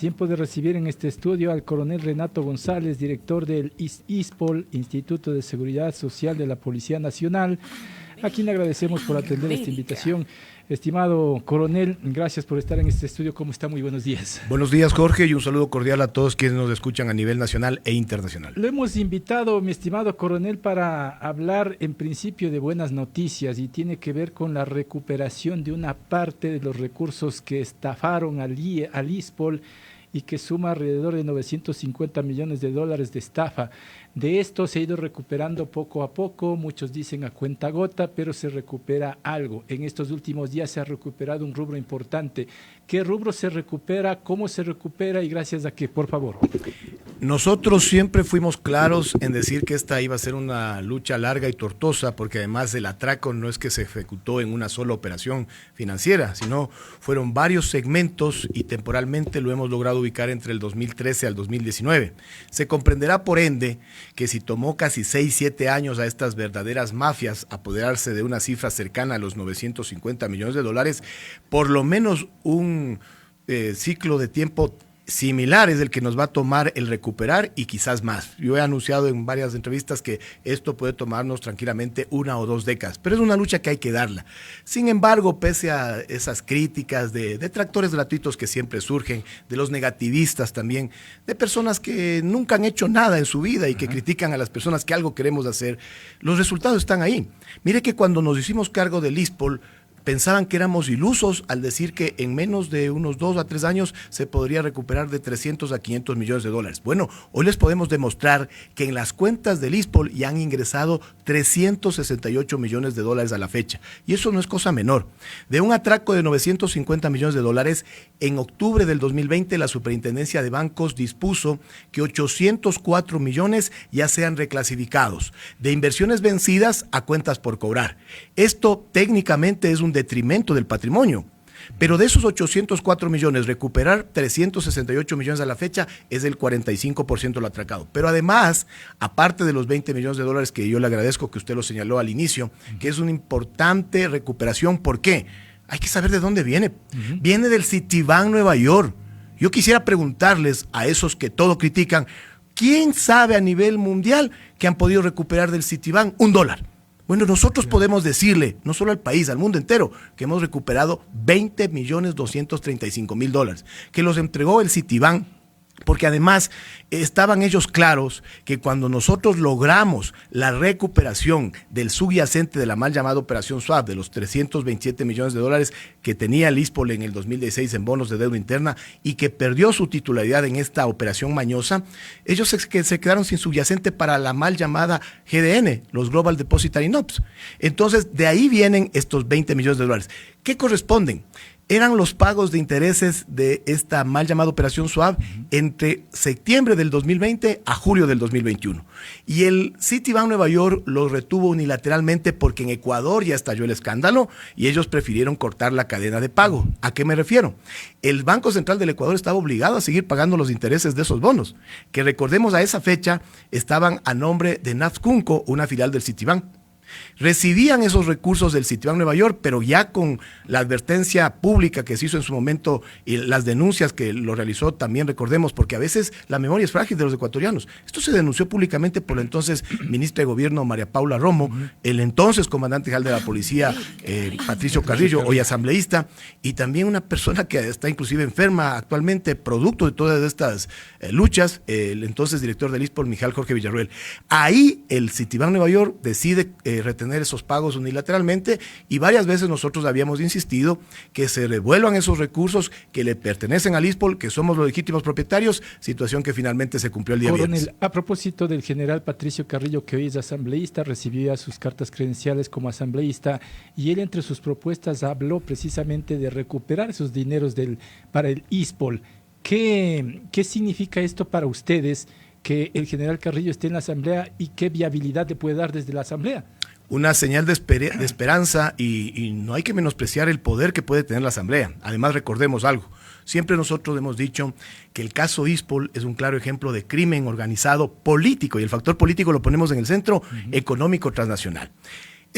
Tiempo de recibir en este estudio al coronel Renato González, director del ISPOL, Instituto de Seguridad Social de la Policía Nacional, a quien le agradecemos por atender esta invitación. Estimado coronel, gracias por estar en este estudio. ¿Cómo está? Muy buenos días. Buenos días, Jorge, y un saludo cordial a todos quienes nos escuchan a nivel nacional e internacional. Lo hemos invitado, mi estimado coronel, para hablar en principio de buenas noticias y tiene que ver con la recuperación de una parte de los recursos que estafaron al ISPOL y que suma alrededor de 950 millones de dólares de estafa. De esto se ha ido recuperando poco a poco, muchos dicen a cuentagota, pero se recupera algo. En estos últimos días se ha recuperado un rubro importante. ¿Qué rubro se recupera? ¿Cómo se recupera? ¿Y gracias a qué? Por favor. Nosotros siempre fuimos claros en decir que esta iba a ser una lucha larga y tortuosa, porque además el atraco no es que se ejecutó en una sola operación financiera, sino fueron varios segmentos y temporalmente lo hemos logrado ubicar entre el 2013 al 2019. Se comprenderá por ende que si tomó casi 6-7 años a estas verdaderas mafias apoderarse de una cifra cercana a los 950 millones de dólares, por lo menos un ciclo de tiempo similar es el que nos va a tomar el recuperar y quizás más. Yo he anunciado en varias entrevistas que esto puede tomarnos tranquilamente 1 o 2 décadas, pero es una lucha que hay que darla. Sin embargo, pese a esas críticas de detractores gratuitos que siempre surgen, de los negativistas también, de personas que nunca han hecho nada en su vida y que critican a las personas que algo queremos hacer, los resultados están ahí. Mire que cuando nos hicimos cargo del ISPOL, pensaban que éramos ilusos al decir que en menos de unos 2 a 3 años se podría recuperar de 300 a 500 millones de dólares. Bueno, hoy les podemos demostrar que en las cuentas del ISPOL ya han ingresado 368 millones de dólares a la fecha. Y eso no es cosa menor. De un atraco de 950 millones de dólares, en octubre del 2020 la Superintendencia de Bancos dispuso que 804 millones ya sean reclasificados, de inversiones vencidas a cuentas por cobrar. Esto técnicamente es un detrimento del patrimonio, pero de esos 804 millones, recuperar 368 millones a la fecha es el 45% del atracado. Pero además, aparte de los 20 millones de dólares que yo le agradezco que usted lo señaló al inicio, que es una importante recuperación. ¿Por qué? Hay que saber de dónde viene. Viene del Citibank Nueva York. Yo quisiera preguntarles a esos que todo critican, ¿quién sabe a nivel mundial que han podido recuperar del Citibank $1? Bueno, nosotros podemos decirle, no solo al país, al mundo entero, que hemos recuperado 20.235.000 dólares, que los entregó el Citibank, porque además estaban ellos claros que cuando nosotros logramos la recuperación del subyacente de la mal llamada Operación Swap, de los 327 millones de dólares que tenía el ISPOL en el 2016 en bonos de deuda interna y que perdió su titularidad en esta operación mañosa, ellos se quedaron sin subyacente para la mal llamada GDN, los Global Depository Notes. Entonces, de ahí vienen estos 20 millones de dólares. ¿Qué corresponden? Eran los pagos de intereses de esta mal llamada Operación Swap entre septiembre del 2020 a julio del 2021. Y el Citibank Nueva York los retuvo unilateralmente porque en Ecuador ya estalló el escándalo y ellos prefirieron cortar la cadena de pago. ¿A qué me refiero? El Banco Central del Ecuador estaba obligado a seguir pagando los intereses de esos bonos, que recordemos a esa fecha estaban a nombre de Nafcunco, una filial del Citibank. Recibían esos recursos del Citibank Nueva York, pero ya con la advertencia pública que se hizo en su momento y las denuncias que lo realizó también, recordemos, porque a veces la memoria es frágil de los ecuatorianos. Esto se denunció públicamente por la entonces ministra de Gobierno María Paula Romo, el entonces comandante general de la policía Patricio Carrillo, hoy asambleísta, y también una persona que está inclusive enferma actualmente, producto de todas estas luchas, el entonces director del ISPOL, Mijal Jorge Villarruel. Ahí el Citibank Nueva York decide retener esos pagos unilateralmente y varias veces nosotros habíamos insistido que se devuelvan esos recursos que le pertenecen al ISPOL, que somos los legítimos propietarios, situación que finalmente se cumplió el día viernes. A propósito del general Patricio Carrillo, que hoy es asambleísta, recibía sus cartas credenciales como asambleísta y él entre sus propuestas habló precisamente de recuperar esos dineros para el ISPOL. ¿Qué significa esto para ustedes, que el general Carrillo esté en la asamblea y qué viabilidad le puede dar desde la asamblea? Una señal de esperanza y no hay que menospreciar el poder que puede tener la asamblea. Además, recordemos algo. Siempre nosotros hemos dicho que el caso ISPOL es un claro ejemplo de crimen organizado político y el factor político lo ponemos en el centro económico transnacional.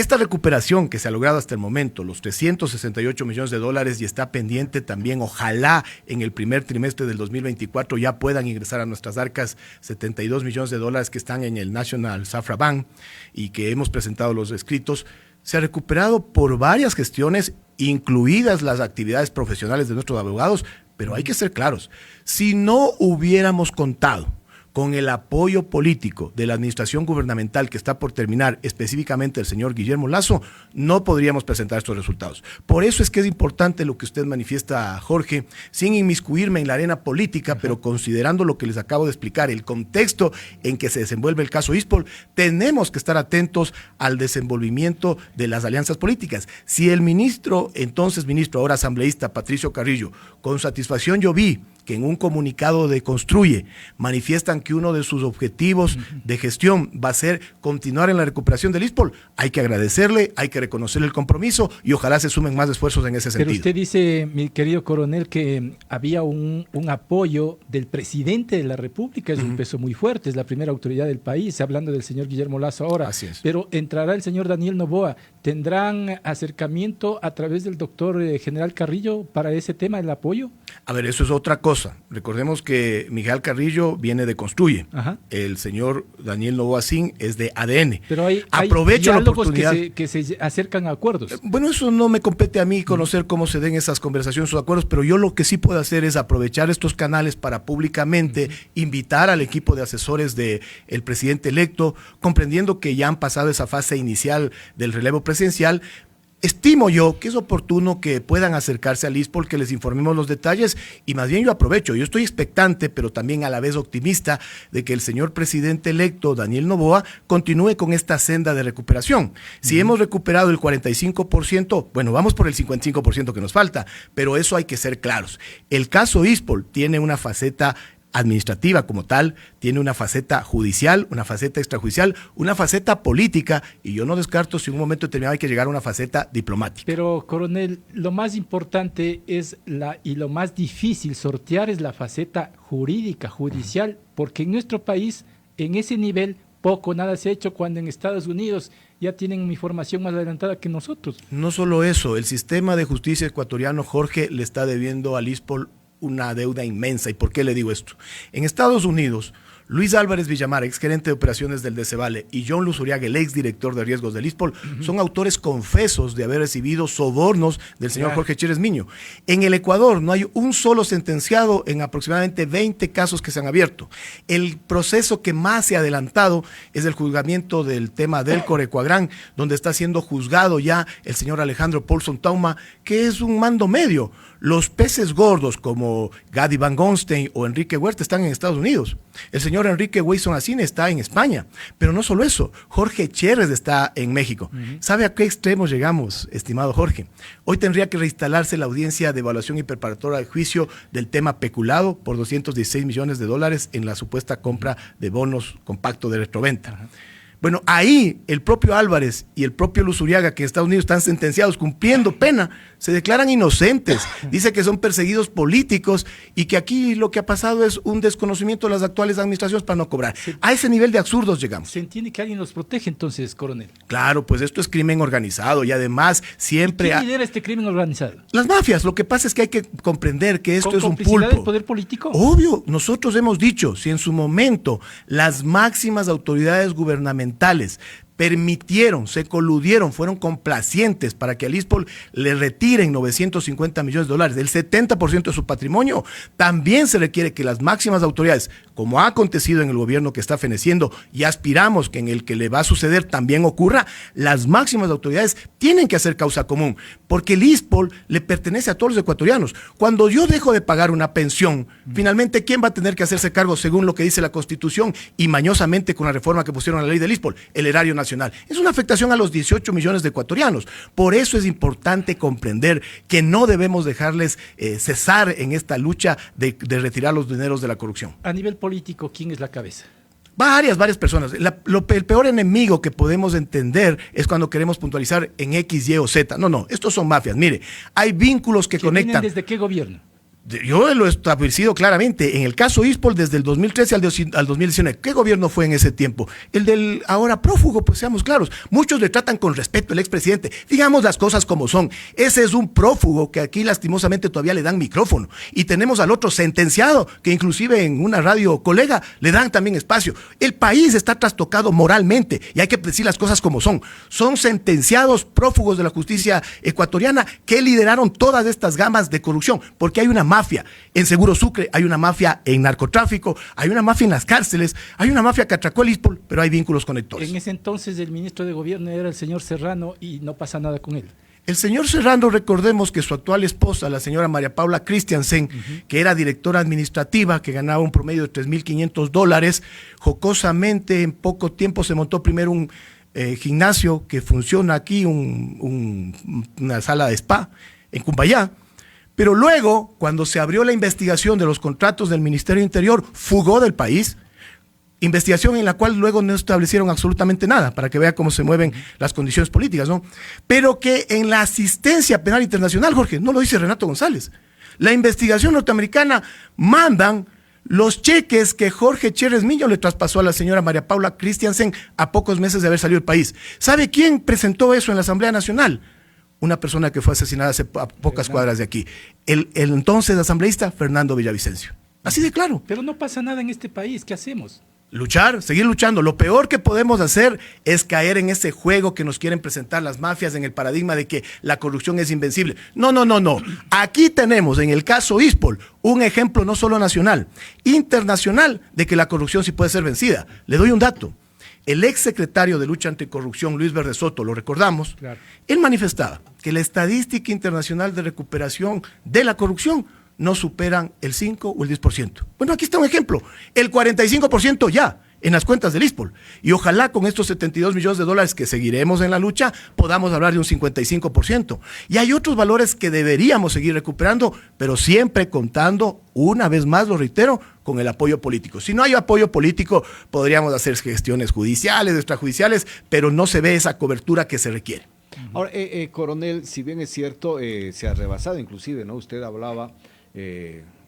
Esta recuperación que se ha logrado hasta el momento, los 368 millones de dólares, y está pendiente también, ojalá en el primer trimestre del 2024 ya puedan ingresar a nuestras arcas 72 millones de dólares que están en el National Safra Bank y que hemos presentado los escritos. Se ha recuperado por varias gestiones, incluidas las actividades profesionales de nuestros abogados, pero hay que ser claros, si no hubiéramos contado con el apoyo político de la administración gubernamental que está por terminar, específicamente el señor Guillermo Lasso, no podríamos presentar estos resultados. Por eso es que es importante lo que usted manifiesta, Jorge, sin inmiscuirme en la arena política, pero considerando lo que les acabo de explicar, el contexto en que se desenvuelve el caso ISPOL, tenemos que estar atentos al desenvolvimiento de las alianzas políticas. Si el ministro, entonces ministro, ahora asambleísta, Patricio Carrillo, con satisfacción yo vi que en un comunicado de Construye manifiestan que uno de sus objetivos de gestión va a ser continuar en la recuperación del ISPOL, hay que agradecerle, hay que reconocer el compromiso y ojalá se sumen más esfuerzos en ese sentido. Pero usted dice, mi querido coronel, que había un apoyo del presidente de la República, es un peso muy fuerte, es la primera autoridad del país, hablando del señor Guillermo Lasso ahora. Así es. Pero entrará el señor Daniel Noboa, ¿tendrán acercamiento a través del doctor general Carrillo para ese tema, el apoyo? A ver, eso es otra cosa. Recordemos que Miguel Carrillo viene de Construye. Ajá. El señor Daniel Noboa Sin es de ADN. Pero hay aprovecho diálogos la oportunidad que se acercan a acuerdos. Bueno, eso no me compete a mí conocer cómo se den esas conversaciones, esos acuerdos, pero yo lo que sí puedo hacer es aprovechar estos canales para públicamente invitar al equipo de asesores del presidente electo, comprendiendo que ya han pasado esa fase inicial del relevo presidencial. Estimo yo que es oportuno que puedan acercarse al ISPOL, que les informemos los detalles y más bien yo aprovecho, yo estoy expectante pero también a la vez optimista de que el señor presidente electo Daniel Noboa continúe con esta senda de recuperación. Si hemos recuperado el 45%, bueno, vamos por el 55% que nos falta, pero eso hay que ser claros. El caso ISPOL tiene una faceta administrativa como tal, tiene una faceta judicial, una faceta extrajudicial, una faceta política, y yo no descarto si en un momento determinado hay que llegar a una faceta diplomática. Pero, coronel, lo más importante es y lo más difícil sortear es la faceta jurídica, judicial, porque en nuestro país, en ese nivel, poco, nada se ha hecho, cuando en Estados Unidos ya tienen mi formación más adelantada que nosotros. No solo eso, el sistema de justicia ecuatoriano, Jorge, le está debiendo al ISPOL una deuda inmensa. ¿Y por qué le digo esto? En Estados Unidos, Luis Álvarez Villamar, exgerente de operaciones del Decevale, y John Luzuriaga, el exdirector de riesgos del ISPOL, son autores confesos de haber recibido sobornos del señor Jorge Chérez Miño. En el Ecuador no hay un solo sentenciado en aproximadamente 20 casos que se han abierto. El proceso que más se ha adelantado es el juzgamiento del tema del Corecuagrán, donde está siendo juzgado ya el señor Alejandro Paulson Tauma, que es un mando medio. Los peces gordos como Gadi Van Gonstein o Enrique Huerta están en Estados Unidos. El señor Enrique Wilson Asine está en España. Pero no solo eso, Jorge Chérez está en México. ¿Sabe a qué extremos llegamos, estimado Jorge? Hoy tendría que reinstalarse la audiencia de evaluación y preparatoria de juicio del tema peculado por 216 millones de dólares en la supuesta compra de bonos con pacto de retroventa. Bueno, ahí el propio Álvarez y el propio Luzuriaga, que en Estados Unidos están sentenciados cumpliendo pena, se declaran inocentes. Dice que son perseguidos políticos y que aquí lo que ha pasado es un desconocimiento de las actuales administraciones para no cobrar. A ese nivel de absurdos llegamos. ¿Se entiende que alguien los protege entonces, coronel? Claro, pues esto es crimen organizado y además siempre... ¿Quién lidera este crimen organizado? Las mafias. Lo que pasa es que hay que comprender que esto es un pulpo. ¿Con complicidad del poder político? Obvio. Nosotros hemos dicho, si en su momento las máximas autoridades gubernamentales permitieron, se coludieron, fueron complacientes para que al ISPOL le retiren 950 millones de dólares, el 70% de su patrimonio, también se requiere que las máximas autoridades, como ha acontecido en el gobierno que está feneciendo y aspiramos que en el que le va a suceder también ocurra, las máximas autoridades tienen que hacer causa común, porque el ISPOL le pertenece a todos los ecuatorianos. Cuando yo dejo de pagar una pensión, finalmente, ¿quién va a tener que hacerse cargo según lo que dice la Constitución y mañosamente con la reforma que pusieron a la ley del ISPOL? El erario nacional. Es una afectación a los 18 millones de ecuatorianos. Por eso es importante comprender que no debemos dejarles cesar en esta lucha de retirar los dineros de la corrupción. A nivel político, ¿quién es la cabeza? Varias personas. El peor enemigo que podemos entender es cuando queremos puntualizar en X, Y o Z. No, estos son mafias. Mire, hay vínculos que conectan. ¿Desde qué gobierno? Yo lo he establecido claramente. En el caso ISPOL, desde el 2013 al 2019, ¿qué gobierno fue en ese tiempo? El del ahora prófugo, pues seamos claros. Muchos le tratan con respeto al expresidente. Digamos las cosas como son. Ese es un prófugo que aquí lastimosamente todavía le dan micrófono. Y tenemos al otro sentenciado, que inclusive en una radio colega le dan también espacio. El país está trastocado moralmente y hay que decir las cosas como son. Son sentenciados prófugos de la justicia ecuatoriana que lideraron todas estas gamas de corrupción, porque hay una mafia en Seguro Sucre, hay una mafia en narcotráfico, hay una mafia en las cárceles, hay una mafia que atracó el ISPOL, pero hay vínculos conectores. En ese entonces el ministro de Gobierno era el señor Serrano y no pasa nada con él. El señor Serrano, recordemos que su actual esposa, la señora María Paula Christiansen, que era directora administrativa, que ganaba un promedio de $3,500, jocosamente en poco tiempo se montó primero un gimnasio que funciona aquí, una sala de spa en Cumbayá. Pero luego, cuando se abrió la investigación de los contratos del Ministerio Interior, fugó del país, investigación en la cual luego no establecieron absolutamente nada, para que vea cómo se mueven las condiciones políticas, ¿no? Pero que en la asistencia penal internacional, Jorge, no lo dice Renato González, la investigación norteamericana mandan los cheques que Jorge Cherres Miño le traspasó a la señora María Paula Christiansen a pocos meses de haber salido del país. ¿Sabe quién presentó eso en la Asamblea Nacional? Una persona que fue asesinada hace pocas cuadras de aquí. El entonces asambleísta Fernando Villavicencio. Así de claro. Pero no pasa nada en este país, ¿qué hacemos? Luchar, seguir luchando. Lo peor que podemos hacer es caer en ese juego que nos quieren presentar las mafias en el paradigma de que la corrupción es invencible. No. Aquí tenemos en el caso ISPOL un ejemplo no solo nacional, internacional, de que la corrupción sí puede ser vencida. Le doy un dato. El ex secretario de Lucha Anticorrupción, Luis Verde Soto, lo recordamos, claro. Él manifestaba que la estadística internacional de recuperación de la corrupción no superan el 5 o el 10%. Bueno, aquí está un ejemplo, el 45% ya en las cuentas del ISPOL. Y ojalá con estos $72 millones que seguiremos en la lucha, podamos hablar de un 55%. Y hay otros valores que deberíamos seguir recuperando, pero siempre contando, una vez más lo reitero, con el apoyo político. Si no hay apoyo político, podríamos hacer gestiones judiciales, extrajudiciales, pero no se ve esa cobertura que se requiere. Ahora, coronel, si bien es cierto, se ha rebasado inclusive, ¿no? Usted hablaba,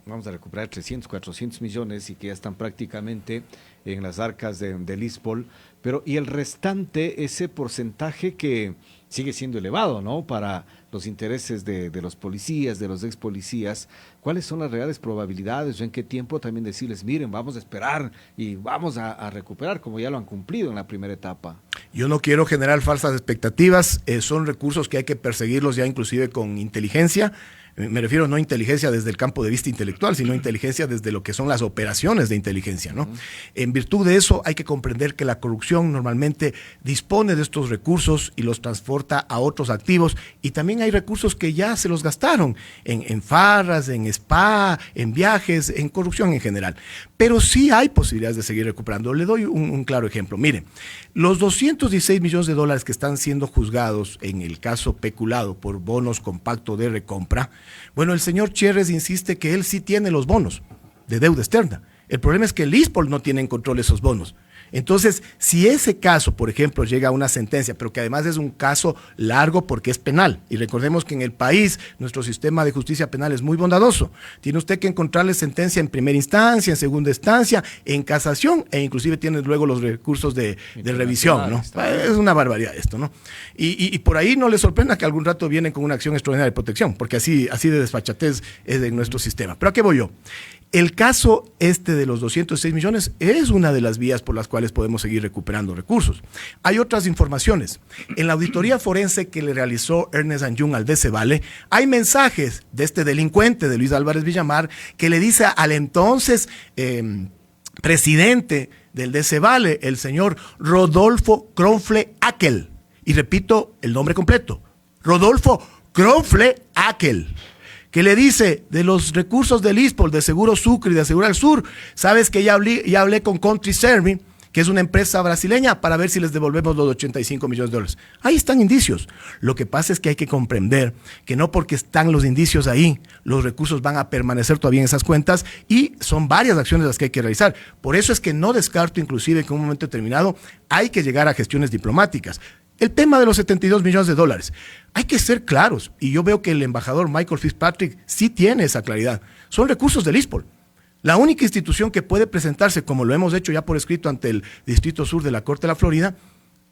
vamos a recuperar 300, 400 millones y que ya están prácticamente en las arcas del ISPOL, pero y el restante, ese porcentaje que sigue siendo elevado, ¿no? Para los intereses de los policías, de los ex policías, ¿cuáles son las reales probabilidades o en qué tiempo también decirles, miren, vamos a esperar y vamos a recuperar como ya lo han cumplido en la primera etapa? Yo no quiero generar falsas expectativas, son recursos que hay que perseguirlos ya inclusive con inteligencia. Me refiero no a inteligencia desde el campo de vista intelectual, sino inteligencia desde lo que son las operaciones de inteligencia, ¿no? En virtud de eso hay que comprender que la corrupción normalmente dispone de estos recursos y los transporta a otros activos, y también hay recursos que ya se los gastaron en farras, en spa, en viajes, en corrupción en general. Pero sí hay posibilidades de seguir recuperando. Le doy un claro ejemplo. Mire, los $216 millones que están siendo juzgados en el caso peculado por bonos con pacto de recompra, bueno, el señor Cherres insiste que él sí tiene los bonos de deuda externa. El problema es que el ISPOL no tiene en control esos bonos. Entonces, si ese caso, por ejemplo, llega a una sentencia, pero que además es un caso largo porque es penal, y recordemos que en el país nuestro sistema de justicia penal es muy bondadoso, tiene usted que encontrarle sentencia en primera instancia, en segunda instancia, en casación, e inclusive tiene luego los recursos de revisión, ¿no? Es una barbaridad esto, ¿no? Y por ahí no le sorprenda que algún rato vienen con una acción extraordinaria de protección, porque así de desfachatez es de nuestro sistema. ¿Pero a qué voy yo? El caso de los 206 millones es una de las vías por las cuales podemos seguir recuperando recursos. Hay otras informaciones. En la auditoría forense que le realizó Ernest & Young al DCVALE, hay mensajes de este delincuente, de Luis Álvarez Villamar, que le dice al entonces presidente del DCVALE, el señor Rodolfo Kronfle Akel. Y repito el nombre completo, Rodolfo Kronfle Akel, que le dice, de los recursos del ISPOL, de Seguro Sucre y de Asegurar Sur, sabes que ya hablé con Country Serving, que es una empresa brasileña, para ver si les devolvemos los $85 millones. Ahí están indicios. Lo que pasa es que hay que comprender que no porque están los indicios ahí, los recursos van a permanecer todavía en esas cuentas, y son varias acciones las que hay que realizar. Por eso es que no descarto inclusive que en un momento determinado hay que llegar a gestiones diplomáticas. El tema de los 72 millones de dólares. Hay que ser claros, y yo veo que el embajador Michael Fitzpatrick sí tiene esa claridad. Son recursos del ISPOL. La única institución que puede presentarse, como lo hemos hecho ya por escrito ante el Distrito Sur de la Corte de la Florida,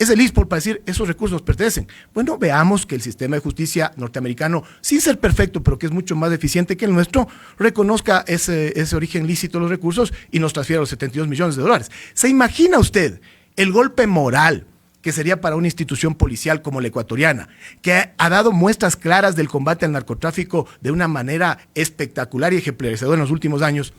es el ISPOL para decir, esos recursos nos pertenecen. Bueno, veamos que el sistema de justicia norteamericano, sin ser perfecto, pero que es mucho más eficiente que el nuestro, reconozca ese origen lícito de los recursos y nos transfiera los 72 millones de dólares. ¿Se imagina usted el golpe moral que sería para una institución policial como la ecuatoriana, que ha dado muestras claras del combate al narcotráfico de una manera espectacular y ejemplarizadora en los últimos años?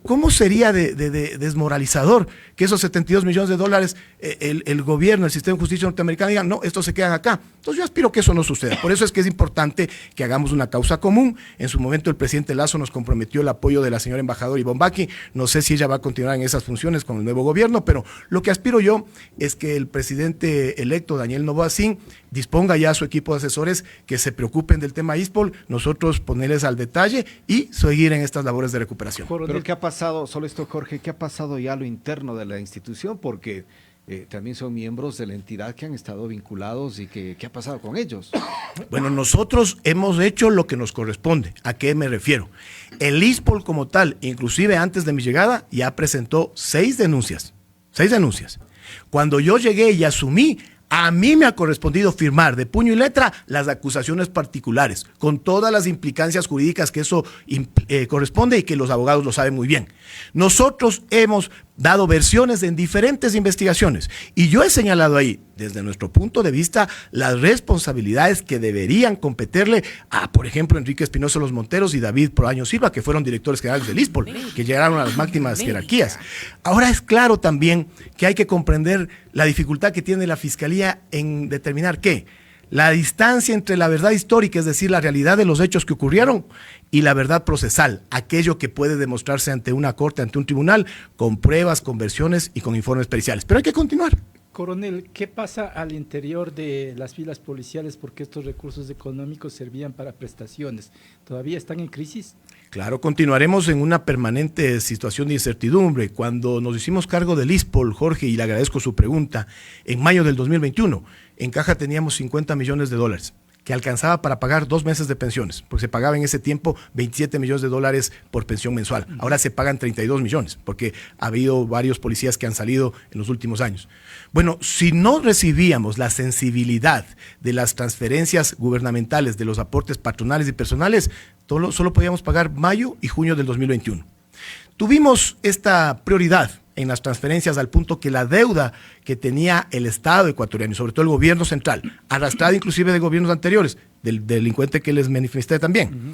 ¿Cómo sería de desmoralizador que esos 72 millones de dólares el gobierno, el sistema de justicia norteamericano digan, no, estos se quedan acá? Entonces yo aspiro que eso no suceda. Por eso es que es importante que hagamos una causa común. En su momento el presidente Lasso nos comprometió el apoyo de la señora embajadora Ivonne Baki. No sé si ella va a continuar en esas funciones con el nuevo gobierno, pero lo que aspiro yo es que el presidente electo, Daniel Noboa Sin, disponga ya a su equipo de asesores que se preocupen del tema ISPOL, nosotros ponerles al detalle y seguir en estas labores de recuperación. Pero ¿qué ha pasado, solo esto Jorge, qué ha pasado ya a lo interno de la institución? Porque también son miembros de la entidad que han estado vinculados y ¿qué ha pasado con ellos? Bueno, nosotros hemos hecho lo que nos corresponde. ¿A qué me refiero? El ISPOL como tal, inclusive antes de mi llegada, ya presentó 6 denuncias. 6 denuncias. Cuando yo llegué y asumí, a mí me ha correspondido firmar de puño y letra las acusaciones particulares, con todas las implicancias jurídicas que eso corresponde y que los abogados lo saben muy bien. Nosotros hemos dado versiones en diferentes investigaciones y yo he señalado ahí, desde nuestro punto de vista, las responsabilidades que deberían competirle a, por ejemplo, Enrique Espinosa Los Monteros y David Proaño Silva, que fueron directores generales del ISPOL, que llegaron a las máximas jerarquías. Ahora es claro también que hay que comprender la dificultad que tiene la Fiscalía en determinar qué. La distancia entre la verdad histórica, es decir, la realidad de los hechos que ocurrieron, y la verdad procesal, aquello que puede demostrarse ante una corte, ante un tribunal, con pruebas, con versiones y con informes periciales. Pero hay que continuar. Coronel, ¿qué pasa al interior de las filas policiales? Porque estos recursos económicos servían para prestaciones. ¿Todavía están en crisis? Claro, continuaremos en una permanente situación de incertidumbre. Cuando nos hicimos cargo del ISPOL, Jorge, y le agradezco su pregunta, en mayo del 2021, en caja teníamos 50 millones de dólares, que alcanzaba para pagar 2 meses de pensiones, porque se pagaba en ese tiempo 27 millones de dólares por pensión mensual. Ahora se pagan 32 millones, porque ha habido varios policías que han salido en los últimos años. Bueno, si no recibíamos la sensibilidad de las transferencias gubernamentales, de los aportes patronales y personales, solo podíamos pagar mayo y junio del 2021. Tuvimos esta prioridad en las transferencias al punto que la deuda que tenía el Estado ecuatoriano y sobre todo el gobierno central, arrastrada inclusive de gobiernos anteriores, del delincuente que les manifesté también,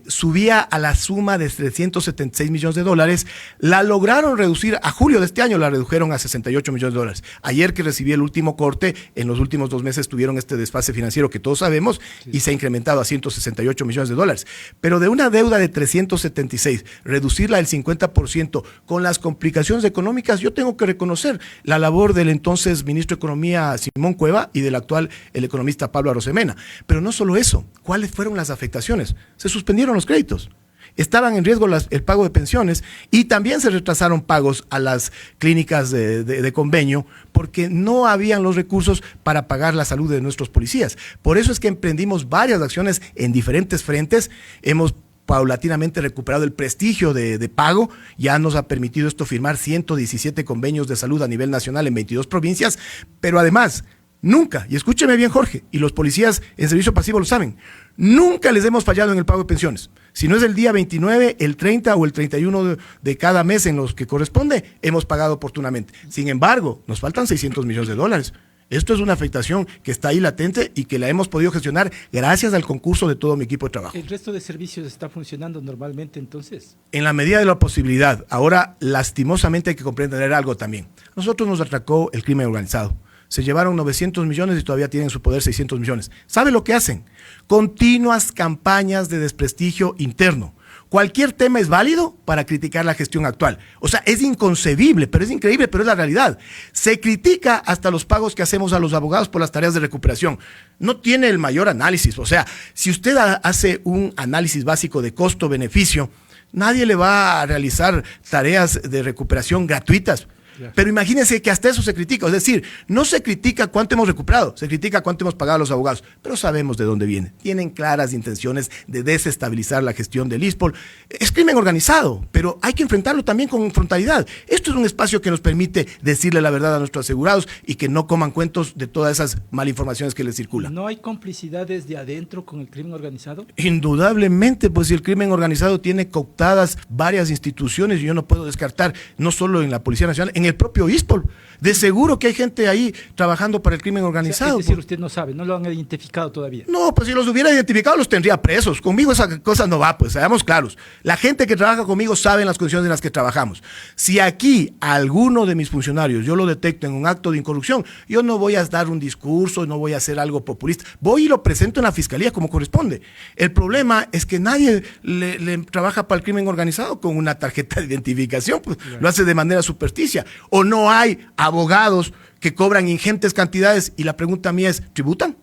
subía a la suma de 376 millones de dólares, la lograron reducir, a julio de este año la redujeron a 68 millones de dólares. Ayer que recibí el último corte, en los últimos 2 meses tuvieron este desfase financiero que todos sabemos y se ha incrementado a 168 millones de dólares. Pero de una deuda de 376, reducirla al 50% con las complicaciones económicas, yo tengo que reconocer la labor del entonces ministro de Economía Simón Cueva y del actual el economista Pablo Arosemena. Pero no solo eso, ¿cuáles fueron las afectaciones? Se suspendieron los créditos, estaban en riesgo el pago de pensiones y también se retrasaron pagos a las clínicas de convenio porque no habían los recursos para pagar la salud de nuestros policías. Por eso es que emprendimos varias acciones en diferentes frentes, hemos paulatinamente recuperado el prestigio de pago, ya nos ha permitido esto firmar 117 convenios de salud a nivel nacional en 22 provincias, pero además nunca, y escúcheme bien Jorge, y los policías en servicio pasivo lo saben, nunca les hemos fallado en el pago de pensiones. Si no es el día 29, el 30 o el 31 de cada mes en los que corresponde, hemos pagado oportunamente. Sin embargo, nos faltan 600 millones de dólares. Esto es una afectación que está ahí latente y que la hemos podido gestionar gracias al concurso de todo mi equipo de trabajo. ¿El resto de servicios está funcionando normalmente entonces? En la medida de la posibilidad. Ahora, lastimosamente hay que comprender algo también. Nosotros nos atracó el crimen organizado. Se llevaron 900 millones y todavía tienen en su poder 600 millones. ¿Sabe lo que hacen? Continuas campañas de desprestigio interno. Cualquier tema es válido para criticar la gestión actual. O sea, es inconcebible, pero es increíble, pero es la realidad. Se critica hasta los pagos que hacemos a los abogados por las tareas de recuperación. No tiene el mayor análisis. O sea, si usted hace un análisis básico de costo-beneficio, nadie le va a realizar tareas de recuperación gratuitas. Claro. Pero imagínense que hasta eso se critica. Es decir, no se critica cuánto hemos recuperado, se critica cuánto hemos pagado a los abogados. Pero sabemos de dónde viene. Tienen claras intenciones de desestabilizar la gestión del ISPOL. Es crimen organizado, pero hay que enfrentarlo también con frontalidad. Esto es un espacio que nos permite decirle la verdad a nuestros asegurados y que no coman cuentos de todas esas malinformaciones que les circulan. ¿No hay complicidades de adentro con el crimen organizado? Indudablemente, pues si el crimen organizado tiene cooptadas varias instituciones, y yo no puedo descartar, no solo en la Policía Nacional, en el propio ISPOL. De seguro que hay gente ahí trabajando para el crimen organizado. O sea, es decir, usted no sabe, no lo han identificado todavía. No, pues si los hubiera identificado los tendría presos. Conmigo esa cosa no va, pues seamos claros. La gente que trabaja conmigo sabe las condiciones en las que trabajamos. Si aquí a alguno de mis funcionarios yo lo detecto en un acto de incorrupción, yo no voy a dar un discurso, no voy a hacer algo populista. Voy y lo presento en la fiscalía como corresponde. El problema es que nadie le trabaja para el crimen organizado con una tarjeta de identificación, pues claro. Lo hace de manera supersticia. O no hay abogados que cobran ingentes cantidades y la pregunta mía es, ¿tributan?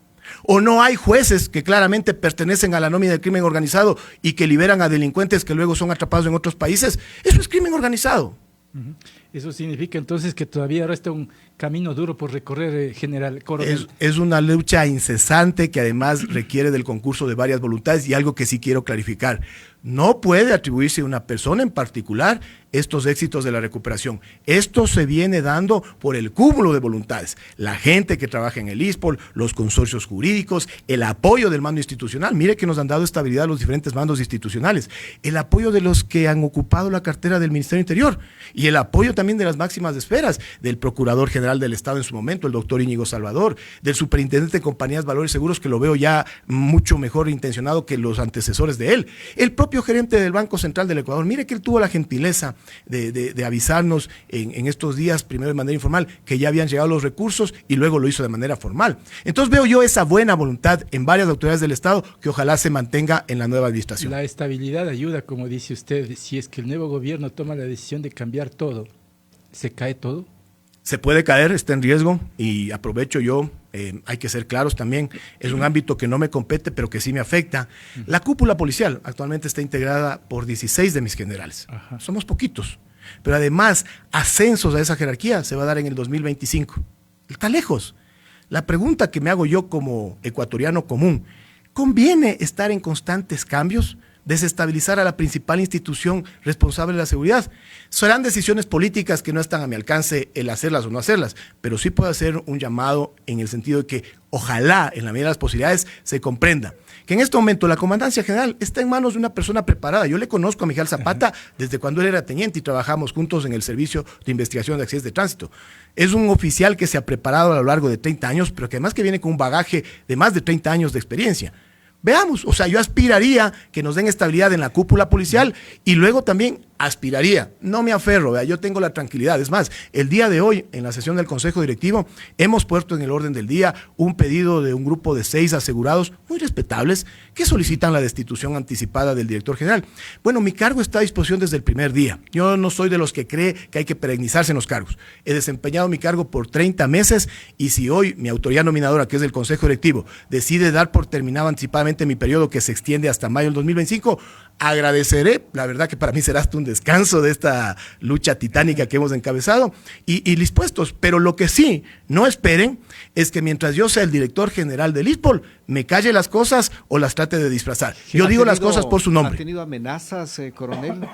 ¿O no hay jueces que claramente pertenecen a la nómina del crimen organizado y que liberan a delincuentes que luego son atrapados en otros países? Eso es crimen organizado. Eso significa entonces que todavía resta un camino duro por recorrer, general coronel. Es una lucha incesante que además requiere del concurso de varias voluntades y algo que sí quiero clarificar. No puede atribuirse a una persona en particular estos éxitos de la recuperación. Esto se viene dando por el cúmulo de voluntades. La gente que trabaja en el ISPOL, los consorcios jurídicos, el apoyo del mando institucional. Mire que nos han dado estabilidad a los diferentes mandos institucionales. El apoyo de los que han ocupado la cartera del Ministerio Interior y el apoyo también de las máximas esferas, del Procurador General del Estado en su momento, el doctor Íñigo Salvador, del Superintendente de Compañías Valores Seguros, que lo veo ya mucho mejor intencionado que los antecesores de él. El propio gerente del Banco Central del Ecuador, mire que él tuvo la gentileza de avisarnos en estos días, primero de manera informal, que ya habían llegado los recursos y luego lo hizo de manera formal. Entonces veo yo esa buena voluntad en varias autoridades del Estado que ojalá se mantenga en la nueva administración. La estabilidad ayuda, como dice usted, si es que el nuevo gobierno toma la decisión de cambiar todo, ¿se cae todo? Se puede caer, está en riesgo y aprovecho yo, hay que ser claros también, es un ámbito que no me compete pero que sí me afecta. La cúpula policial actualmente está integrada por 16 de mis generales. Ajá. Somos poquitos, pero además ascensos a esa jerarquía se va a dar en el 2025. Está lejos. La pregunta que me hago yo como ecuatoriano común, ¿conviene estar en constantes cambios? Desestabilizar a la principal institución responsable de la seguridad. Serán decisiones políticas que no están a mi alcance el hacerlas o no hacerlas, pero sí puedo hacer un llamado en el sentido de que ojalá en la medida de las posibilidades se comprenda que en este momento la Comandancia General está en manos de una persona preparada. Yo le conozco a Miguel Zapata desde cuando él era teniente y trabajamos juntos en el Servicio de Investigación de Accidentes de Tránsito. Es un oficial que se ha preparado a lo largo de 30 años, pero que además que viene con un bagaje de más de 30 años de experiencia. Veamos, o sea, yo aspiraría que nos den estabilidad en la cúpula policial y luego también aspiraría, no me aferro, ¿vea? Yo tengo la tranquilidad. Es más, el día de hoy, en la sesión del Consejo Directivo, hemos puesto en el orden del día un pedido de un grupo de 6 asegurados muy respetables que solicitan la destitución anticipada del director general. Bueno, mi cargo está a disposición desde el primer día. Yo no soy de los que cree que hay que perennizarse en los cargos. He desempeñado mi cargo por 30 meses y si hoy mi autoridad nominadora, que es el Consejo Directivo, decide dar por terminado anticipadamente mi periodo que se extiende hasta mayo del 2025, agradeceré, la verdad que para mí será hasta un descanso de esta lucha titánica que hemos encabezado y dispuestos, pero lo que sí no esperen es que mientras yo sea el director general del ISPOL me calle las cosas o las trate de disfrazar. Yo digo las cosas por su nombre. ¿Ha tenido amenazas, coronel?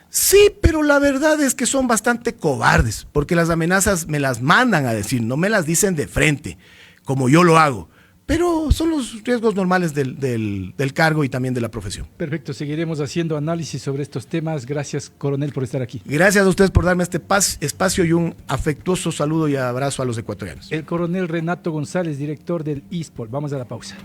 Sí, pero la verdad es que son bastante cobardes, porque las amenazas me las mandan a decir, no me las dicen de frente, como yo lo hago. Pero son los riesgos normales del cargo y también de la profesión. Perfecto, seguiremos haciendo análisis sobre estos temas. Gracias, coronel, por estar aquí. Gracias a ustedes por darme este espacio y un afectuoso saludo y abrazo a los ecuatorianos. El coronel Renato González, director del ISPOL. Vamos a la pausa.